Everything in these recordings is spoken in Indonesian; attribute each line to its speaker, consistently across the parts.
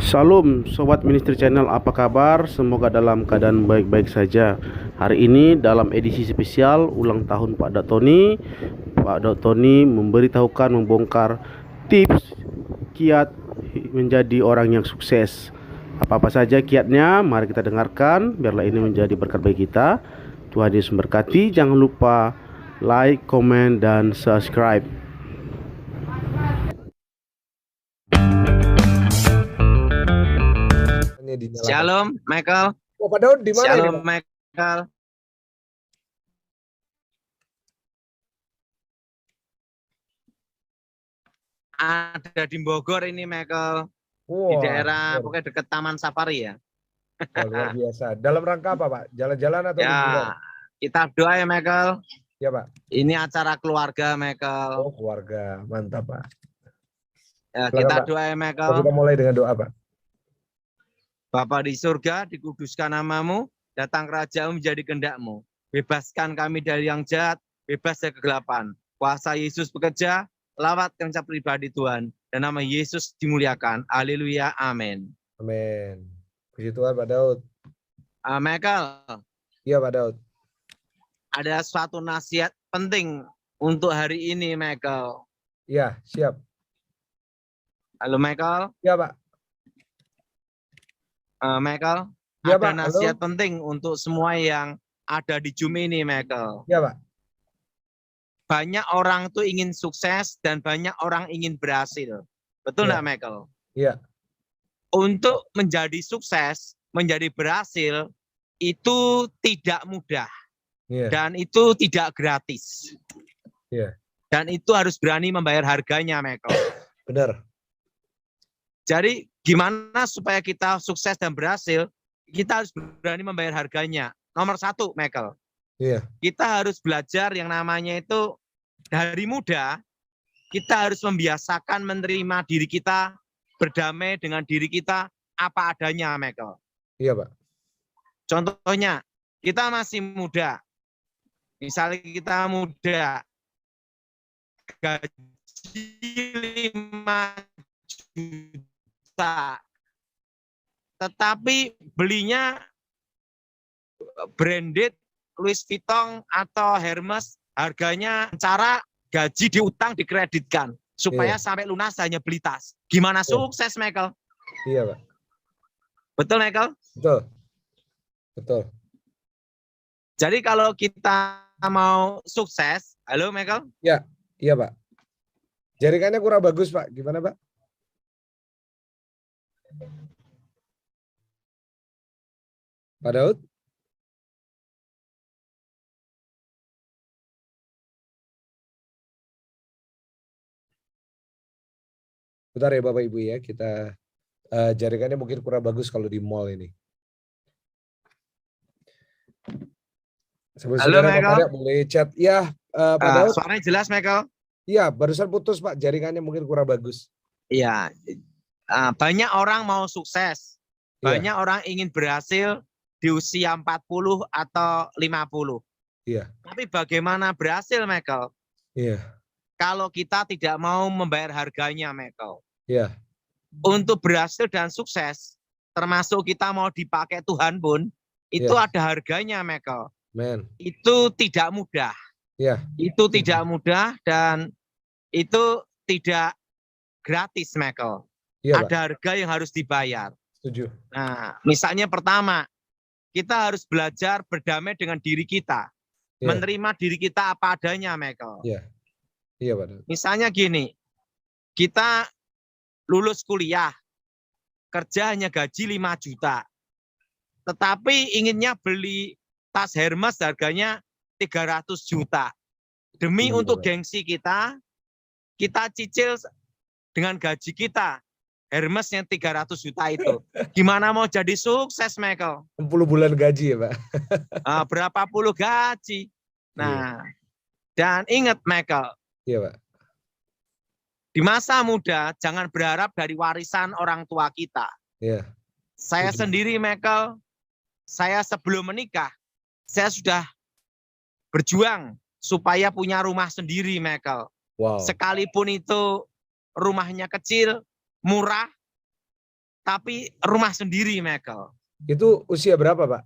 Speaker 1: Salam Sobat Ministry Channel, apa kabar? Semoga dalam keadaan baik-baik saja. Hari ini dalam edisi spesial ulang tahun Pak Dok Tony memberitahukan, membongkar tips kiat menjadi orang yang sukses. Apa-apa saja kiatnya? Mari kita dengarkan, biarlah ini menjadi berkat bagi kita. Tuhan Yesus memberkati. Jangan lupa like, komen, dan subscribe.
Speaker 2: Shalom, Michael.
Speaker 3: Oh, Pak Daud di mana ini,
Speaker 2: Shalom,
Speaker 3: Pak?
Speaker 2: Michael. Ada di Bogor ini, Michael. Di daerah pokoknya dekat Taman Safari ya.
Speaker 3: Wah, luar biasa. Dalam rangka apa, Pak? Jalan-jalan atau liburan?
Speaker 2: Ya, kita doa ya, Michael.
Speaker 3: Ya, Pak.
Speaker 2: Ini acara keluarga, Michael.
Speaker 3: Oh, keluarga. Mantap, Pak.
Speaker 2: Ya,
Speaker 3: Silakan,
Speaker 2: kita
Speaker 3: Pak.
Speaker 2: doa ya, Michael.
Speaker 3: Kita mulai dengan doa, Pak.
Speaker 2: Bapa di surga, dikuduskan namamu, datang kerajaanmu menjadi kehendak-mu. Bebaskan kami dari yang jahat, bebas dari kegelapan. Kuasa Yesus bekerja, lawat kencap pribadi Tuhan, dan nama Yesus dimuliakan. Haleluya, amin.
Speaker 3: Amin. Puji Tuhan, Pak Daud.
Speaker 2: Michael,
Speaker 3: Iya, Pak Daud.
Speaker 2: ada suatu nasihat penting untuk hari ini, Michael.
Speaker 3: Iya, siap.
Speaker 2: Halo, Michael.
Speaker 3: Iya, Pak.
Speaker 2: Michael,
Speaker 3: Ya,
Speaker 2: ada
Speaker 3: Pak.
Speaker 2: nasihat
Speaker 3: Halo.
Speaker 2: penting untuk semua yang ada di Zoom ini, Michael.
Speaker 3: Iya, Pak.
Speaker 2: Banyak orang tuh ingin sukses dan banyak orang ingin berhasil. Betul nggak, Michael?
Speaker 3: Iya.
Speaker 2: Untuk menjadi sukses, menjadi berhasil, itu tidak mudah.
Speaker 3: Iya.
Speaker 2: Dan itu tidak gratis.
Speaker 3: Iya.
Speaker 2: Dan itu harus berani membayar harganya, Michael.
Speaker 3: Benar.
Speaker 2: Jadi gimana supaya kita sukses dan berhasil, kita harus berani membayar harganya. Nomor satu, Michael.
Speaker 3: Iya.
Speaker 2: Kita harus belajar yang namanya itu dari muda, kita harus membiasakan menerima diri kita, berdamai dengan diri kita apa adanya, Michael.
Speaker 3: Iya, Pak.
Speaker 2: Contohnya, kita masih muda. Misalnya kita muda, gaji 5 juta, tetapi belinya branded Louis Vuitton atau Hermes, harganya cara gaji diutang dikreditkan supaya sampai lunas hanya beli tas. Gimana sukses, Michael?
Speaker 3: Iya, Pak.
Speaker 2: Betul, Michael?
Speaker 3: Betul. Betul.
Speaker 2: Jadi kalau kita mau sukses, halo, Michael?
Speaker 3: Ya, iya, Pak. Jaringannya kurang bagus, Pak. Gimana, Pak? Pak Daud? Bentar ya, Bapak Ibu ya. Kita jaringannya mungkin kurang bagus kalau di mall ini.
Speaker 2: Halo, Michael.
Speaker 3: Boleh chat. Ya, Pak Daud.
Speaker 2: Suaranya jelas, Michael?
Speaker 3: Iya, barusan putus, Pak. Jaringannya mungkin kurang bagus.
Speaker 2: Iya. Banyak orang mau sukses. Banyak orang ingin berhasil di usia 40 atau 50.
Speaker 3: Iya.
Speaker 2: Tapi bagaimana berhasil, Michael?
Speaker 3: Iya.
Speaker 2: Kalau kita tidak mau membayar harganya, Michael.
Speaker 3: Iya.
Speaker 2: Untuk berhasil dan sukses, termasuk kita mau dipakai Tuhan pun, itu ada harganya, Michael.
Speaker 3: Man.
Speaker 2: Itu tidak mudah.
Speaker 3: Iya.
Speaker 2: Itu tidak mudah dan itu tidak gratis, Michael.
Speaker 3: Iya,
Speaker 2: ada harga yang harus dibayar.
Speaker 3: Setuju.
Speaker 2: Nah, misalnya pertama, kita harus belajar berdamai dengan diri kita. Menerima diri kita apa adanya, Michael.
Speaker 3: Iya. Iya, Pak.
Speaker 2: Misalnya gini, kita lulus kuliah, kerja hanya gaji 5 juta. Tetapi inginnya beli tas Hermes harganya 300 juta. Demi untuk gengsi kita cicil dengan gaji kita. Hermes yang 300 juta itu. Gimana mau jadi sukses, Michael?
Speaker 3: 60 bulan gaji ya, Pak?
Speaker 2: Berapa puluh gaji. Nah, dan ingat, Michael.
Speaker 3: Iya, Pak.
Speaker 2: Di masa muda, jangan berharap dari warisan orang tua kita.
Speaker 3: Iya.
Speaker 2: Saya sendiri, Michael, saya sebelum menikah, saya sudah berjuang supaya punya rumah sendiri, Michael.
Speaker 3: Wow.
Speaker 2: Sekalipun itu rumahnya kecil, murah, tapi rumah sendiri, Michael.
Speaker 3: Itu usia berapa, Pak?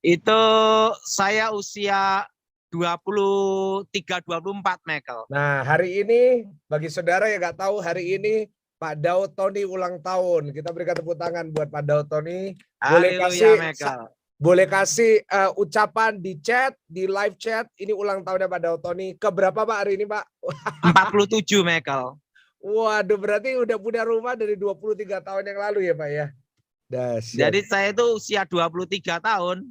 Speaker 2: Itu saya usia 23-24, Michael.
Speaker 3: Nah, hari ini bagi saudara yang nggak tahu, hari ini Pak Daud Tony ulang tahun. Kita berikan tepuk tangan buat Pak Daud Tony.
Speaker 2: Haleluya, Michael.
Speaker 3: Boleh kasih ucapan di chat, di live chat. Ini ulang tahunnya Pak Daud Tony. Keberapa Pak hari ini, Pak?
Speaker 2: 47, Michael.
Speaker 3: Waduh, berarti udah punya rumah dari 23 tahun yang lalu ya, Pak ya? Dahsyat.
Speaker 2: Jadi saya itu usia 23 tahun,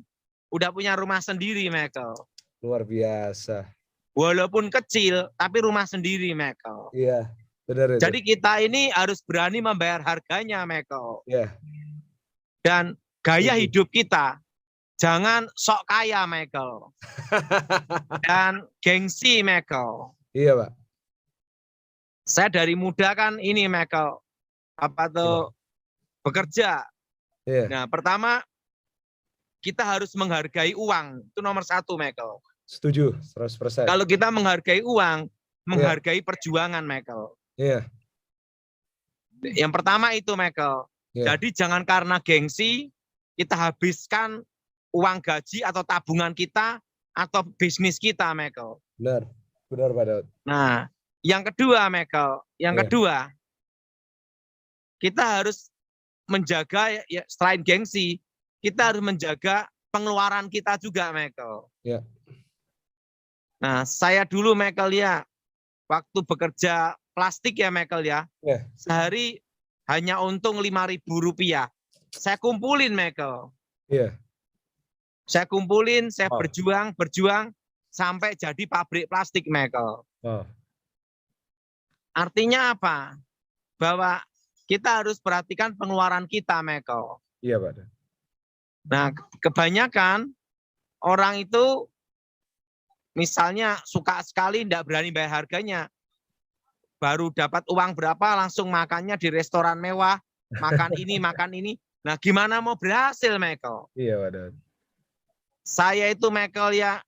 Speaker 2: udah punya rumah sendiri, Michael.
Speaker 3: Luar biasa.
Speaker 2: Walaupun kecil, tapi rumah sendiri, Michael.
Speaker 3: Iya, benar itu.
Speaker 2: Jadi kita ini harus berani membayar harganya, Michael.
Speaker 3: Iya.
Speaker 2: Dan gaya hidup kita, jangan sok kaya, Michael. Dan gengsi, Michael.
Speaker 3: Iya, Pak.
Speaker 2: Saya dari muda kan ini, Michael, bekerja.
Speaker 3: Iya.
Speaker 2: Nah, pertama kita harus menghargai uang. Itu nomor satu, Michael.
Speaker 3: Setuju, 100%.
Speaker 2: Kalau kita menghargai uang, menghargai perjuangan, Michael.
Speaker 3: Iya.
Speaker 2: Yang pertama itu, Michael.
Speaker 3: Iya.
Speaker 2: Jadi jangan karena gengsi, kita habiskan uang gaji atau tabungan kita atau bisnis kita, Michael.
Speaker 3: Benar. Benar, Pak Daud.
Speaker 2: Nah, yang kedua, Michael. Yang kedua, kita harus menjaga, ya, selain gengsi, kita harus menjaga pengeluaran kita juga, Michael.
Speaker 3: Ya.
Speaker 2: Nah, saya dulu, Michael, ya, waktu bekerja plastik ya, Michael, ya, sehari hanya untung Rp5.000. Saya kumpulin, Michael.
Speaker 3: Iya.
Speaker 2: Saya kumpulin, saya berjuang sampai jadi pabrik plastik, Michael. Artinya apa? Bahwa kita harus perhatikan pengeluaran kita, Michael.
Speaker 3: Iya, Pak.
Speaker 2: Nah, kebanyakan orang itu misalnya suka sekali tidak berani bayar harganya. Baru dapat uang berapa langsung makannya di restoran mewah, makan ini, makan ini. Nah, gimana mau berhasil, Michael?
Speaker 3: Iya, Pak.
Speaker 2: Saya itu, Michael, ya,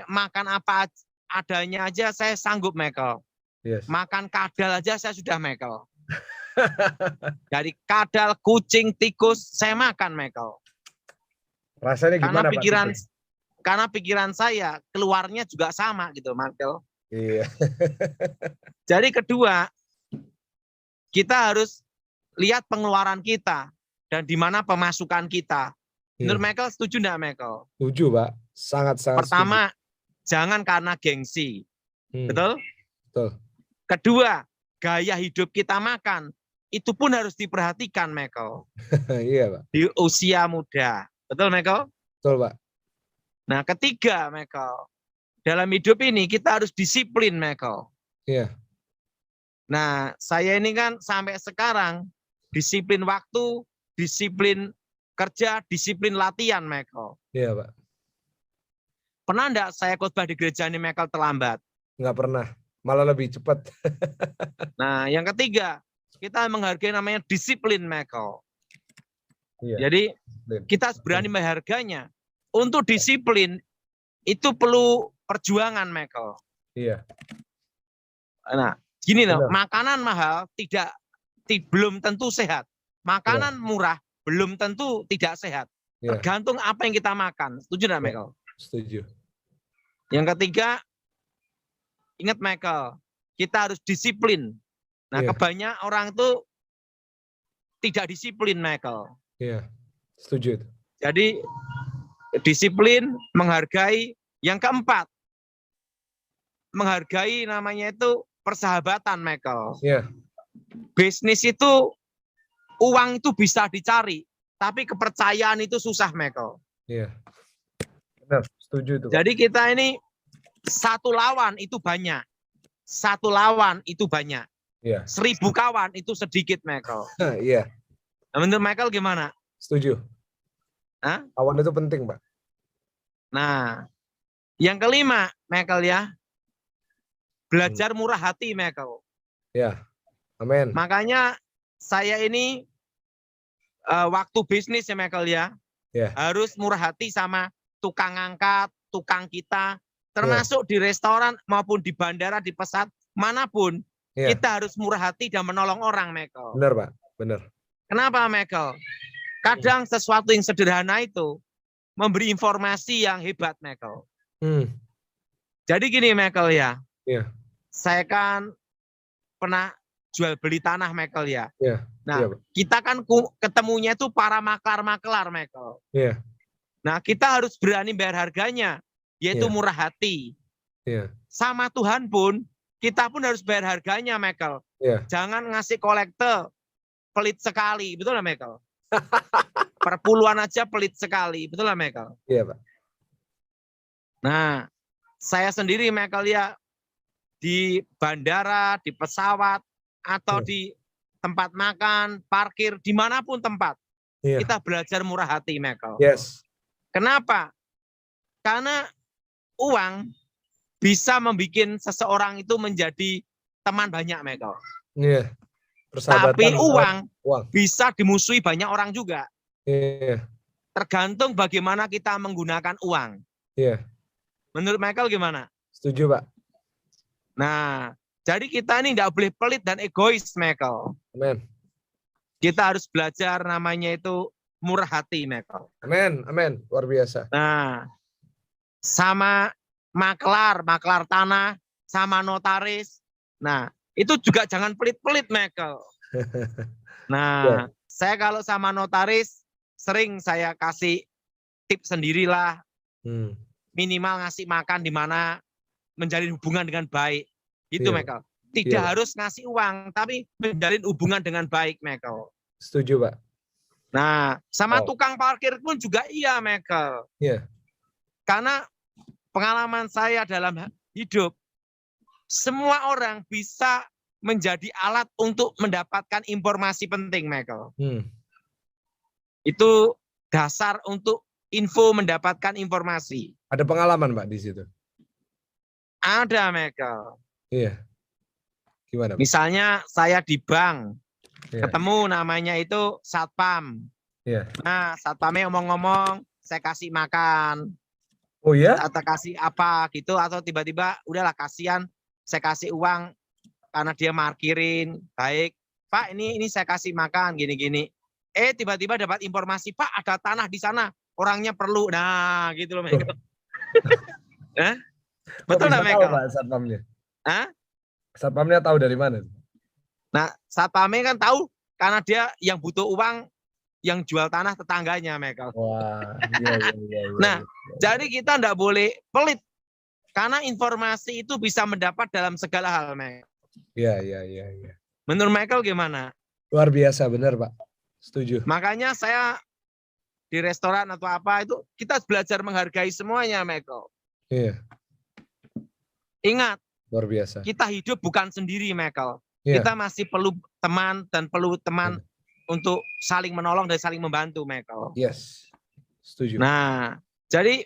Speaker 3: makan
Speaker 2: apa adanya aja saya sanggup, Michael.
Speaker 3: Yes.
Speaker 2: Makan kadal aja saya sudah, Michael. Dari kadal, kucing, tikus, saya makan, Michael.
Speaker 3: Rasanya gimana,
Speaker 2: karena pikiran saya keluarnya juga sama gitu, Michael.
Speaker 3: Iya.
Speaker 2: Jadi kedua, kita harus lihat pengeluaran kita dan di mana pemasukan kita. Menurut Michael, setuju enggak, Michael?
Speaker 3: Setuju, Pak. Sangat-sangat
Speaker 2: Pertama, jangan karena gengsi. Betul?
Speaker 3: Betul.
Speaker 2: Kedua, gaya hidup kita makan, itu pun harus diperhatikan, Michael.
Speaker 3: Iya, Pak.
Speaker 2: Di usia muda. Betul, Michael?
Speaker 3: Betul, Pak.
Speaker 2: Nah, ketiga, Michael, dalam hidup ini kita harus disiplin, Michael.
Speaker 3: Iya.
Speaker 2: Nah, saya ini kan sampai sekarang disiplin waktu, disiplin kerja, disiplin latihan, Michael.
Speaker 3: Iya, Pak.
Speaker 2: Pernah enggak saya khotbah di gereja ini, Michael, terlambat?
Speaker 3: Enggak pernah. Malah lebih cepat.
Speaker 2: Nah, yang ketiga, kita menghargai namanya disiplin, Michael.
Speaker 3: Iya.
Speaker 2: Jadi, kita berani menghargainya. Untuk disiplin, itu perlu perjuangan, Michael.
Speaker 3: Iya.
Speaker 2: Nah, gini loh, makanan mahal belum tentu sehat. Makanan murah belum tentu tidak sehat. Tergantung apa yang kita makan. Setuju nggak, Michael?
Speaker 3: Setuju.
Speaker 2: Yang ketiga, ingat, Michael, kita harus disiplin. Nah, kebanyakan orang itu tidak disiplin, Michael.
Speaker 3: Iya, setuju.
Speaker 2: Jadi, disiplin, menghargai. Yang keempat, menghargai namanya itu persahabatan, Michael.
Speaker 3: Iya.
Speaker 2: Bisnis itu, uang itu bisa dicari, tapi kepercayaan itu susah, Michael.
Speaker 3: Iya. Benar, setuju itu.
Speaker 2: Jadi kita ini satu lawan itu banyak. Satu lawan itu banyak.
Speaker 3: Iya.
Speaker 2: 1000 kawan itu sedikit, Michael.
Speaker 3: Iya.
Speaker 2: Nah, menurut Michael gimana?
Speaker 3: Setuju.
Speaker 2: Hah?
Speaker 3: Kawan itu penting, Pak.
Speaker 2: Nah, yang kelima, Michael, ya, belajar murah hati, Michael.
Speaker 3: Ya, amin.
Speaker 2: Makanya saya ini waktu bisnis ya, Michael, ya, harus murah hati sama tukang angkat, tukang kita, termasuk di restoran maupun di bandara, di pesawat, manapun, kita harus murah hati dan menolong orang, Michael.
Speaker 3: Benar, Pak. Benar.
Speaker 2: Kenapa, Michael? Kadang sesuatu yang sederhana itu memberi informasi yang hebat, Michael. Jadi gini, Michael ya.
Speaker 3: Iya.
Speaker 2: Saya kan pernah jual beli tanah, Michael ya.
Speaker 3: Iya.
Speaker 2: Nah,
Speaker 3: Iya, Pak.
Speaker 2: kita kan ketemunya itu para maklar-maklar, Michael.
Speaker 3: Iya.
Speaker 2: Nah, kita harus berani bayar harganya, yaitu
Speaker 3: Iya.
Speaker 2: murah hati.
Speaker 3: Iya.
Speaker 2: Sama Tuhan pun, kita pun harus bayar harganya, Michael.
Speaker 3: Iya.
Speaker 2: Jangan ngasih kolektor pelit sekali, betul nggak, Michael? Perpuluhan aja pelit sekali, betul nggak, Michael?
Speaker 3: Iya, Pak.
Speaker 2: Nah, saya sendiri, Michael ya, di bandara, di pesawat, atau
Speaker 3: Iya.
Speaker 2: di tempat makan, parkir, dimanapun tempat,
Speaker 3: Iya.
Speaker 2: kita belajar murah hati, Michael.
Speaker 3: Yes.
Speaker 2: Kenapa? Karena uang bisa membuat seseorang itu menjadi teman banyak, Michael.
Speaker 3: Iya.
Speaker 2: Tapi uang
Speaker 3: uang.
Speaker 2: bisa dimusuhi banyak orang juga.
Speaker 3: Iya.
Speaker 2: Tergantung bagaimana kita menggunakan uang.
Speaker 3: Iya.
Speaker 2: Menurut Michael gimana?
Speaker 3: Setuju, Pak.
Speaker 2: Nah, jadi kita ini tidak boleh pelit dan egois, Michael.
Speaker 3: Amin.
Speaker 2: Kita harus belajar namanya itu murah hati, Michael.
Speaker 3: Amin. Amin. Luar biasa.
Speaker 2: Nah, sama maklar tanah, sama notaris. Nah, itu juga jangan pelit-pelit, Michael. Nah, saya kalau sama notaris, sering saya kasih tip sendirilah. Minimal ngasih makan di mana, menjalin hubungan dengan baik. Gitu,
Speaker 3: Iya.
Speaker 2: Michael. Tidak
Speaker 3: Iya.
Speaker 2: harus ngasih uang, tapi menjalin hubungan dengan baik, Michael.
Speaker 3: Setuju, Pak.
Speaker 2: Nah, sama tukang parkir pun juga iya, Michael.
Speaker 3: Iya.
Speaker 2: Karena pengalaman saya dalam hidup, semua orang bisa menjadi alat untuk mendapatkan informasi penting, Michael. Itu dasar untuk info mendapatkan informasi.
Speaker 3: Ada pengalaman, Pak, di situ?
Speaker 2: Ada, Michael.
Speaker 3: Iya. Gimana, Pak?
Speaker 2: Misalnya saya di bank,
Speaker 3: Iya.
Speaker 2: ketemu namanya itu satpam.
Speaker 3: Iya.
Speaker 2: Nah, satpamnya ngomong-ngomong, saya kasih makan.
Speaker 3: Oh ya?
Speaker 2: Atau kasih apa gitu, atau tiba-tiba udahlah kasihan, saya kasih uang karena dia markirin. Baik, Pak, ini saya kasih makan gini-gini. Tiba-tiba dapat informasi, Pak, ada tanah di sana, orangnya perlu. Nah, gitu loh, Michael. Betul nggak, Michael?
Speaker 3: Pak, satpamnya?
Speaker 2: Hah?
Speaker 3: Satpamnya tahu dari mana?
Speaker 2: Nah, satpamnya kan tahu karena dia yang butuh uang, yang jual tanah tetangganya, Michael.
Speaker 3: Wah, iya.
Speaker 2: Nah, jadi kita enggak boleh pelit. Karena informasi itu bisa mendapat dalam segala hal, Michael.
Speaker 3: Iya.
Speaker 2: Menurut Michael gimana?
Speaker 3: Luar biasa, benar, Pak. Setuju.
Speaker 2: Makanya saya di restoran atau apa itu, kita belajar menghargai semuanya, Michael.
Speaker 3: Iya.
Speaker 2: Ingat,
Speaker 3: Luar biasa.
Speaker 2: kita hidup bukan sendiri, Michael.
Speaker 3: Iya.
Speaker 2: Kita masih perlu teman dan perlu teman untuk saling menolong dan saling membantu, Michael.
Speaker 3: Yes. Setuju.
Speaker 2: Nah, jadi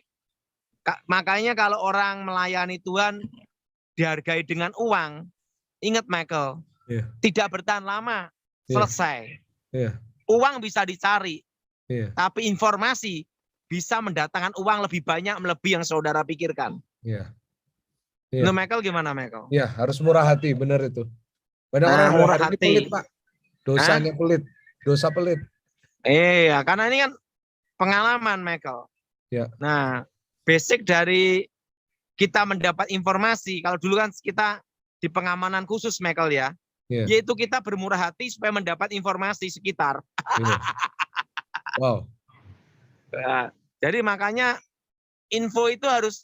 Speaker 2: makanya kalau orang melayani Tuhan dihargai dengan uang, ingat, Michael, tidak bertahan lama, selesai. Uang bisa dicari, tapi informasi bisa mendatangkan uang lebih banyak, melebihi yang saudara pikirkan. Nah, Michael gimana, Michael?
Speaker 3: Ya, harus murah hati, benar itu. Banyak orang
Speaker 2: murah
Speaker 3: hari ini
Speaker 2: hati.
Speaker 3: pelit, Pak. Dosanya pelit, dosa pelit.
Speaker 2: Iya, karena ini kan pengalaman, Michael.
Speaker 3: Ya.
Speaker 2: Nah, basic dari kita mendapat informasi, kalau dulu kan kita di pengamanan khusus, Michael ya, yaitu kita bermurah hati supaya mendapat informasi sekitar.
Speaker 3: Wow.
Speaker 2: Nah, jadi makanya info itu harus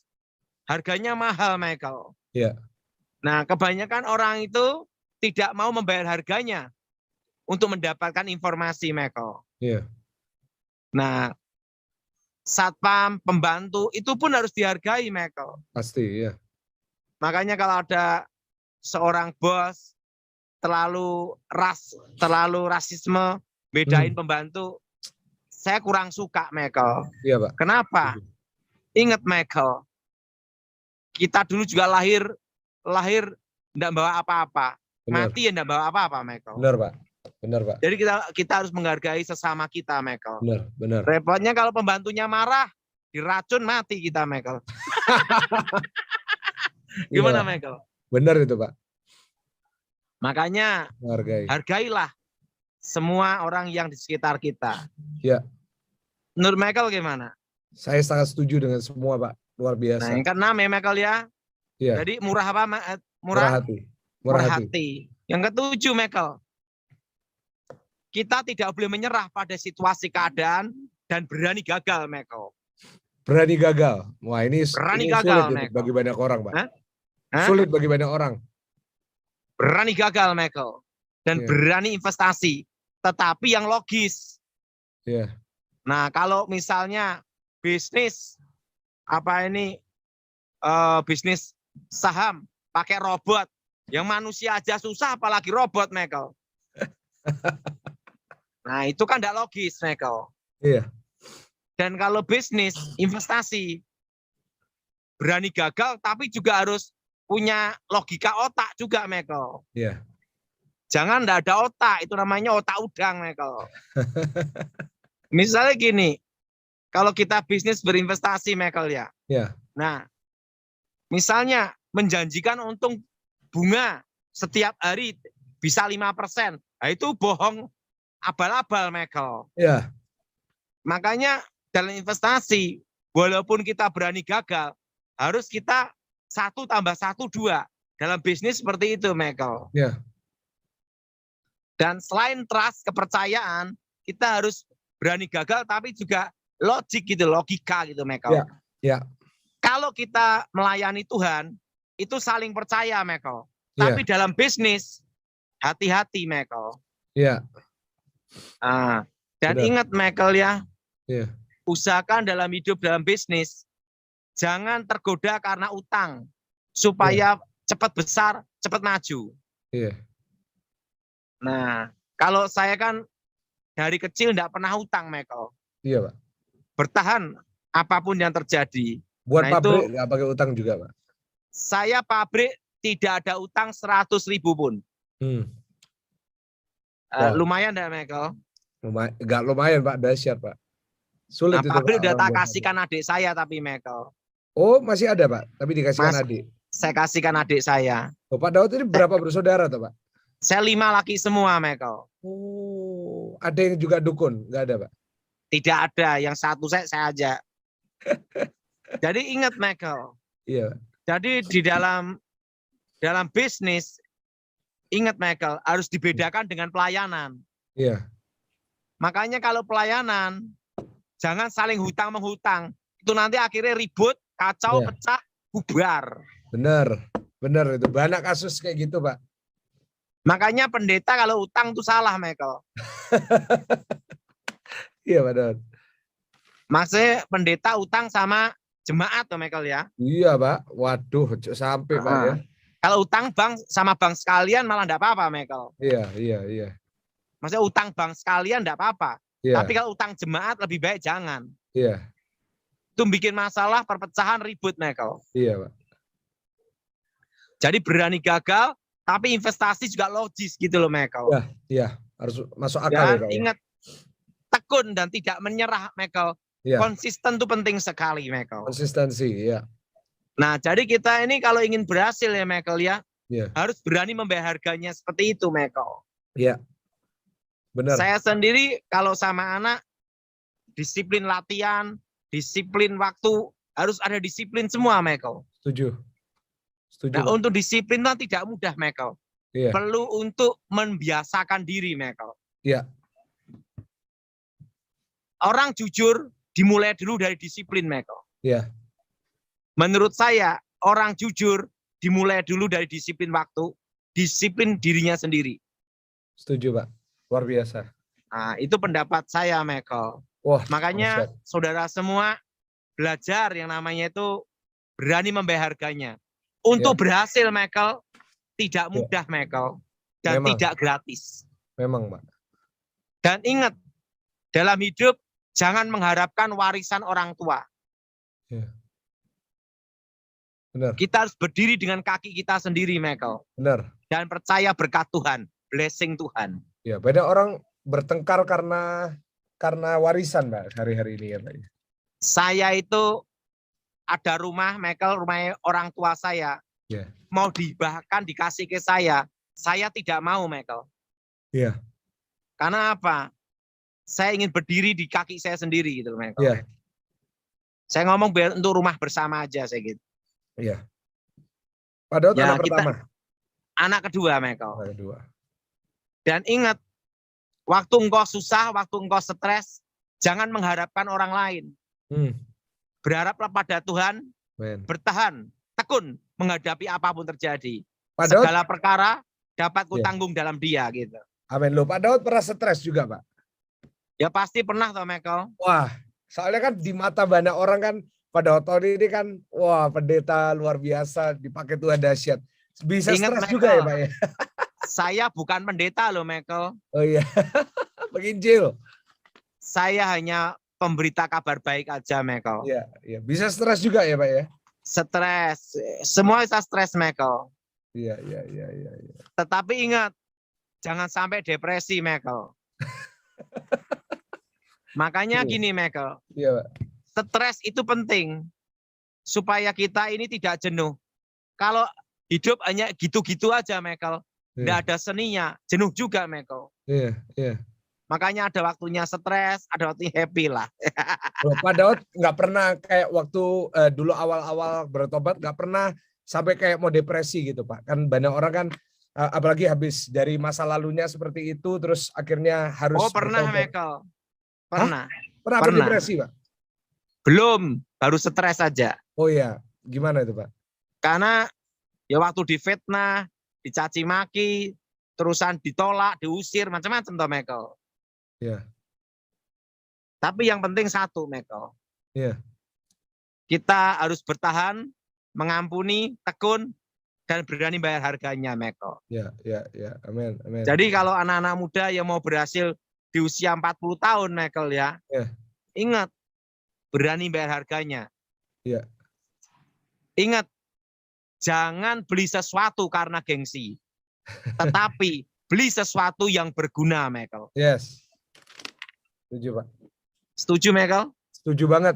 Speaker 2: harganya mahal, Michael.
Speaker 3: Iya.
Speaker 2: Nah, kebanyakan orang itu tidak mau membayar harganya untuk mendapatkan informasi, Michael.
Speaker 3: Iya.
Speaker 2: Nah, satpam, pembantu, itu pun harus dihargai, Michael.
Speaker 3: Pasti, ya.
Speaker 2: Makanya kalau ada seorang bos terlalu rasisme, bedain pembantu, saya kurang suka, Michael.
Speaker 3: Iya, Pak.
Speaker 2: Kenapa? Ingat, Michael, kita dulu juga lahir enggak bawa apa-apa. Mati ya enggak bawa apa-apa, Michael.
Speaker 3: Benar, Pak.
Speaker 2: Jadi kita harus menghargai sesama kita, Michael.
Speaker 3: Benar.
Speaker 2: Repotnya kalau pembantunya marah, diracun, mati kita, Michael. Gimana, Michael?
Speaker 3: Benar itu, Pak.
Speaker 2: Makanya hargailah semua orang yang di sekitar kita.
Speaker 3: Ya.
Speaker 2: Menurut Michael gimana?
Speaker 3: Saya sangat setuju dengan semua, Pak. Luar
Speaker 2: Nah,
Speaker 3: biasa.
Speaker 2: yang keenam ya Michael ya.
Speaker 3: Iya.
Speaker 2: Jadi murah apa?
Speaker 3: Murah hati. Murah hati.
Speaker 2: hati. Yang ketujuh Michael. Kita tidak boleh menyerah pada situasi keadaan dan berani gagal Michael.
Speaker 3: Berani gagal. Wah, ini
Speaker 2: Berani
Speaker 3: ini
Speaker 2: gagal,
Speaker 3: sulit
Speaker 2: Michael.
Speaker 3: bagi banyak orang, Pak.
Speaker 2: Hah? Hah?
Speaker 3: Sulit bagi banyak orang.
Speaker 2: Berani gagal Michael. Dan
Speaker 3: Iya.
Speaker 2: berani investasi. Tetapi yang logis.
Speaker 3: Iya.
Speaker 2: Nah, kalau misalnya bisnis bisnis saham pakai robot, yang manusia aja susah apalagi robot, Michael. Nah, itu kan tidak logis, Michael.
Speaker 3: Iya.
Speaker 2: Dan kalau bisnis, investasi, berani gagal tapi juga harus punya logika otak juga, Michael.
Speaker 3: Iya.
Speaker 2: Jangan tidak ada otak, itu namanya otak udang, Michael. Misalnya gini, kalau kita bisnis berinvestasi, Michael ya.
Speaker 3: Iya.
Speaker 2: Nah, misalnya menjanjikan untung bunga setiap hari bisa 5%. Nah, itu bohong abal-abal, Michael.
Speaker 3: Iya.
Speaker 2: Makanya dalam investasi, walaupun kita berani gagal, harus kita 1 tambah 1 2. Dalam bisnis seperti itu, Michael.
Speaker 3: Iya.
Speaker 2: Dan selain trust, kepercayaan, kita harus berani gagal, tapi juga logik gitu, logika gitu, Michael.
Speaker 3: Iya. Iya.
Speaker 2: Kalau kita melayani Tuhan, itu saling percaya, Michael.
Speaker 3: Iya.
Speaker 2: Tapi dalam bisnis, hati-hati, Michael.
Speaker 3: Iya.
Speaker 2: Dan
Speaker 3: Benar.
Speaker 2: ingat, Michael ya,
Speaker 3: Iya.
Speaker 2: usahakan dalam hidup, dalam bisnis, jangan tergoda karena utang, supaya cepat besar, cepat maju.
Speaker 3: Iya.
Speaker 2: Nah, kalau saya kan dari kecil tidak pernah utang, Michael.
Speaker 3: Iya, Pak.
Speaker 2: Bertahan apapun yang terjadi.
Speaker 3: Buat
Speaker 2: Nah,
Speaker 3: pabrik nggak pakai utang juga, Pak.
Speaker 2: Saya pabrik tidak ada utang 100.000 pun.
Speaker 3: Wow.
Speaker 2: Lumayan enggak, Michael?
Speaker 3: Nggak lumayan, Pak. Dahsyat, Pak. Sulit
Speaker 2: Nah,
Speaker 3: itu,
Speaker 2: pabrik
Speaker 3: Pak,
Speaker 2: udah
Speaker 3: orang
Speaker 2: tak
Speaker 3: buat
Speaker 2: kasihkan adik saya tapi, Michael.
Speaker 3: pabrik. Oh, masih ada, Pak. Tapi dikasihkan
Speaker 2: Mas-
Speaker 3: adik.
Speaker 2: Saya kasihkan adik saya.
Speaker 3: Oh, Pak Daud ini berapa bersaudara, tuh, Pak?
Speaker 2: Saya 5 laki semua, Michael.
Speaker 3: Oh, ada yang juga dukun? Nggak ada, Pak?
Speaker 2: Tidak ada. Yang satu saya aja. Jadi ingat, Michael.
Speaker 3: Iya.
Speaker 2: Jadi di dalam bisnis, ingat, Michael, harus dibedakan dengan pelayanan.
Speaker 3: Iya.
Speaker 2: Makanya kalau pelayanan, jangan saling hutang-menghutang. Itu nanti akhirnya ribut, kacau,
Speaker 3: Iya.
Speaker 2: pecah, bubar.
Speaker 3: Benar. Benar itu. Banyak kasus kayak gitu, Pak.
Speaker 2: Makanya pendeta kalau utang itu salah, Michael.
Speaker 3: Iya, Pak Daud.
Speaker 2: Maksudnya pendeta utang sama jemaat, tuh, Michael ya.
Speaker 3: Iya, Pak. Waduh, sampai, Pak, ya.
Speaker 2: Kalau utang bank sama bank sekalian malah enggak apa-apa, Michael.
Speaker 3: Iya, iya, iya.
Speaker 2: Maksudnya utang bank sekalian enggak apa-apa.
Speaker 3: Iya.
Speaker 2: Tapi kalau utang jemaat lebih baik jangan.
Speaker 3: Iya.
Speaker 2: Itu bikin masalah, perpecahan, ribut, Michael.
Speaker 3: Iya, Pak.
Speaker 2: Jadi berani gagal, tapi investasi juga logis gitu loh, Michael.
Speaker 3: Iya, iya. Harus masuk akal, ya,
Speaker 2: Dan
Speaker 3: Pak. Ya?
Speaker 2: ingat, tekun dan tidak menyerah, Michael.
Speaker 3: Iya.
Speaker 2: Konsisten itu penting sekali, Michael.
Speaker 3: Konsistensi, iya.
Speaker 2: Nah, jadi kita ini kalau ingin berhasil ya, Michael ya,
Speaker 3: Iya.
Speaker 2: harus berani membayar harganya seperti itu, Michael.
Speaker 3: Iya. Benar.
Speaker 2: Saya sendiri kalau sama anak, disiplin latihan, disiplin waktu, harus ada disiplin semua, Michael.
Speaker 3: Setuju. Setuju.
Speaker 2: Nah,
Speaker 3: Pak.
Speaker 2: untuk disiplin itu tidak mudah, Michael.
Speaker 3: Iya.
Speaker 2: Perlu untuk membiasakan diri, Michael.
Speaker 3: Iya.
Speaker 2: Orang jujur dimulai dulu dari disiplin, Michael.
Speaker 3: Iya.
Speaker 2: Menurut saya, orang jujur dimulai dulu dari disiplin waktu, disiplin dirinya sendiri.
Speaker 3: Setuju, Pak. Luar biasa.
Speaker 2: Nah, itu pendapat saya, Michael.
Speaker 3: Wah,
Speaker 2: Makanya
Speaker 3: dahsyat.
Speaker 2: saudara semua belajar yang namanya itu berani membayar harganya. Untuk berhasil, Michael, tidak mudah, Michael. Dan
Speaker 3: Memang.
Speaker 2: tidak gratis.
Speaker 3: Memang, Pak.
Speaker 2: Dan ingat, dalam hidup jangan mengharapkan warisan orang tua.
Speaker 3: Iya. Benar.
Speaker 2: Kita harus berdiri dengan kaki kita sendiri, Michael.
Speaker 3: Benar.
Speaker 2: Dan percaya berkat Tuhan, blessing Tuhan.
Speaker 3: Ya, banyak orang bertengkar karena warisan, Pak, hari-hari ini ya, Pak.
Speaker 2: Saya itu ada rumah, Michael, rumah orang tua saya.
Speaker 3: Iya.
Speaker 2: Mau dihibahkan, dikasih ke saya tidak mau, Michael.
Speaker 3: Iya.
Speaker 2: Karena apa? Saya ingin berdiri di kaki saya sendiri gitu, Michael.
Speaker 3: Iya.
Speaker 2: Saya ngomong biar untuk rumah bersama aja saya gitu.
Speaker 3: Iya. Pak Daud
Speaker 2: Ya,
Speaker 3: anak pertama.
Speaker 2: Anak kedua, Michael.
Speaker 3: Anak kedua.
Speaker 2: Dan ingat, waktu engkau susah, waktu engkau stres, jangan mengharapkan orang lain. Berharaplah pada Tuhan,
Speaker 3: Amen.
Speaker 2: bertahan, tekun menghadapi apapun terjadi.
Speaker 3: Pak Daud,
Speaker 2: Segala perkara dapat
Speaker 3: Iya.
Speaker 2: kutanggung dalam Dia gitu.
Speaker 3: amin. Loh, Pak Daud pernah stres juga, Pak?
Speaker 2: Ya pasti pernah toh, Michael.
Speaker 3: Wah, soalnya kan di mata banyak orang kan Pak Daud Tony ini kan, wah, pendeta luar biasa, dipakai Tuhan dahsyat. Bisa
Speaker 2: Ingat,
Speaker 3: stres
Speaker 2: Michael,
Speaker 3: juga ya, Pak ya?
Speaker 2: saya bukan pendeta loh, Michael.
Speaker 3: Oh iya, penginjil.
Speaker 2: Saya hanya pemberita kabar baik aja, Michael.
Speaker 3: Iya, iya. Bisa stres juga ya, Pak ya?
Speaker 2: Stres, semua bisa stres, Michael.
Speaker 3: Iya, iya, iya, iya.
Speaker 2: Tetapi ingat, jangan sampai depresi, Michael. Makanya
Speaker 3: Iya.
Speaker 2: gini, Michael,
Speaker 3: Iya, Pak.
Speaker 2: stres itu penting supaya kita ini tidak jenuh. Kalau hidup hanya gitu-gitu aja, Michael, tidak ada seninya, jenuh juga, Michael.
Speaker 3: Iya, iya.
Speaker 2: Makanya ada waktunya stres, ada waktunya happy lah.
Speaker 3: Loh, Pak Daud nggak pernah kayak waktu dulu awal-awal bertobat nggak pernah sampai kayak mau depresi gitu, Pak. Kan banyak orang kan apalagi habis dari masa lalunya seperti itu terus akhirnya harus
Speaker 2: Oh, pernah,
Speaker 3: bertobat.
Speaker 2: Michael. Pernah.
Speaker 3: Pernah
Speaker 2: Pernah.
Speaker 3: depresi, Pak?
Speaker 2: Belum, baru stres saja.
Speaker 3: Oh iya, gimana itu, Pak?
Speaker 2: Karena ya waktu difitnah, dicaci maki, terusan ditolak, diusir, macam-macam toh, Michael.
Speaker 3: Iya.
Speaker 2: Tapi yang penting satu, Michael.
Speaker 3: Iya.
Speaker 2: Kita harus bertahan, mengampuni, tekun, dan berani bayar harganya, Michael.
Speaker 3: Iya, iya, iya. Amin, amin.
Speaker 2: Jadi kalau anak-anak muda yang mau berhasil di usia 40 tahun, Michael ya,
Speaker 3: Iya.
Speaker 2: ingat, berani bayar harganya.
Speaker 3: Iya.
Speaker 2: Ingat, jangan beli sesuatu karena gengsi. Tetapi beli sesuatu yang berguna, Michael.
Speaker 3: Yes. Setuju, Pak.
Speaker 2: Setuju, Michael?
Speaker 3: Setuju banget.